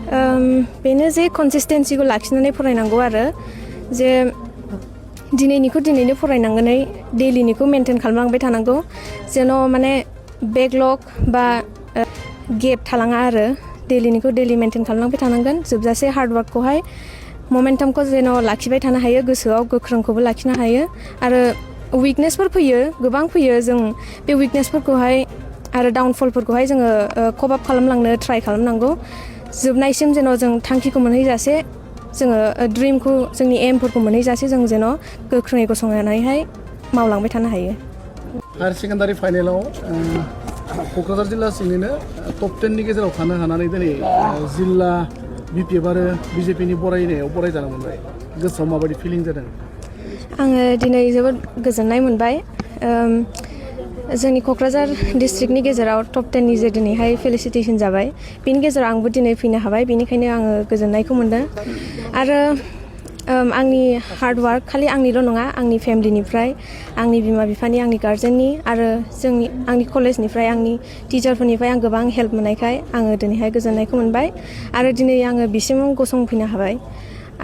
बेनो जे कनसिस्टेन्सिखौ लाखिनानै फरायनांगौ आरो जे दिनैनिखौ दिनैनो फरायनांगोनै डेलिनिखौ मेनटेन खालामलांबाय थानांगौ जेन' माने बेकलग बा गेप थालाङा आरो डेलिनिखौ डेलि मेनटेन खालामलांबाय थानांगोन जोबजासे हार्डवार्कखौहाय मोमेन्टामखौ जेन' लाखिबाय थानो हायो गोसोआव गोख्रोंखौबो लाखिनो हायो आरो उइकनेसफोर फैयो गोबां फैयो जों बे उइकनेसफोरखौहाय आरो डाउनफलफोरखौहाय जोङो कप आप खालामलांनो ट्राइ खालामनांगौ जोबनायसिम जेन' जों थांखिखौ मोनहैजासे जोङो ड्रिमखौ जोंनि एमफोरखौ मोनहैजासे जों जेन' गोख्रोङै गसंनानैहाय मावलांबाय थानो हायो। हायार सेकेन्डारि फाइनेलाव क'क्राझार जिल्ला सिंनिनो टप 10नि गेजेराव थानो हानानै दिनै जिल्ला बिपिएफ आरो बिजेपिनि बरायनायाव बरायजानो मोनबाय गोसोआव माबायदि फिलिं जादों? आङो दिनै जोबोद गोजोननाय मोनबाय जोंनि क'क्राझार डिस्ट्रिक्टनि गेजेराव टप 10नि जे दिनैहाय फेलिसिटेसन जाबाय बेनि गेजेराव आंबो दिनै फैनो हाबाय बेनिखायनो आङो गोजोननायखौ मोनदों आरो आंनि हार्डवार्क खालि आंनिल' नङा आंनि फेमिलिनिफ्राय आंनि बिमा बिफानि आंनि गार्जेननि आरो आंनि कलेजनिफ्राय आंनि टिचारफोरनिफ्राय आं गोबां हेल्प मोननायखाय आङो दिनैहाय गोजोननायखौ मोनबाय आरो दिनै आङो बिसिम गसंफैनो हाबाय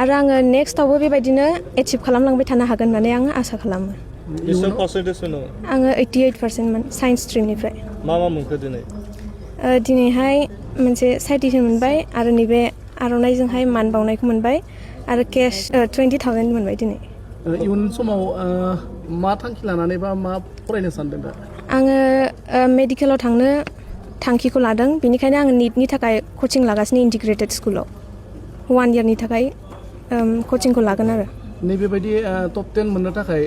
आरो आङो नेक्स्टआवबो बेबायदिनो एचिभ खालामलांबाय थानो हागोन होननानै आङो आसा खालामो। आङो 88% साइन्स स्ट्रिमनिफ्राय। मा मोनखो दिनै? दिनैहाय मोनसे साइटेसन मोनबाय आरो नैबे आर'नाइजोंहाय मान बावनायखौ मोनबाय आरो केश 20,000 मोनबाय दिनै। इयुन समाव मा थांखि लानानै बा मा फरायनो सानदों दा? आङो मेडिकेलाव थांनो थांखिखौ लादों बेनिखायनो आङो निटनि थाखाय कचिं लागासिनो इन्टिग्रेटेड स्कुलाव 1 इयारनि थाखाय कचिंखौ लागोन आरो। नैबेबायदि टप 10 मोननो थाखाय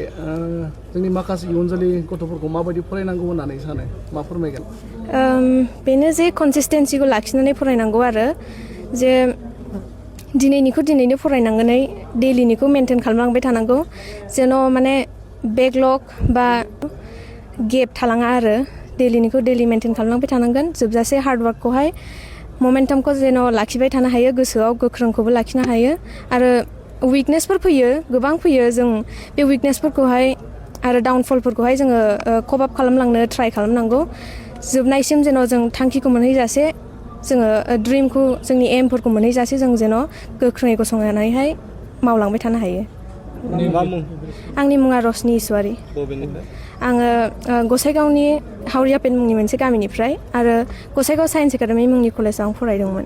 जोंनि माखासे इयुन जोलै गथ'फोरखौ माबायदि फरायनांगौ होननानै सानो मा फोरमायगोन? बेनो जे कनसिस्टेन्सिखौ लाखिनानै फरायनांगौ आरो जे दिनैनिखौ दिनैनो फरायनांगोनै डेलिनिखौ मेनटेन खालामलांबाय थानांगौ जेन' माने बेकलग बा गेप थालाङा आरो डेलिनिखौ डेलि मेनटेन खालामलांबाय थानांगोन जोबजासे हार्डवार्कखौहाय मोमेन्टामखौ जेन' लाखिबाय थानो हायो गोसोआव गोख्रोंखौबो लाखिनो हायो आरो उइकनेसफोर फैयो गोबां फैयो जों बे उइकनेसफोरखौहाय आरो डाउनफलफोरखौहाय जोङो कप आप खालामलांनो ट्राइ खालामनांगौ जोबनायसिम जेन' जों थांखिखौ मोनहैजासे जोङो ड्रिमखौ जोंनि एमफोरखौ मोनहैजासे जों जेन' गोख्रोङै गसंनानैहाय मावलांबाय थानो हायो। आंनि मुङा रशनि इसवारि। आङो गसाइगावनि हावरियापेट मुंनि मोनसे गामिनिफ्राय आरो गसाइगाव साइन्स एकाडेमि मुंनि कलेजाव आं फरायदोंमोन।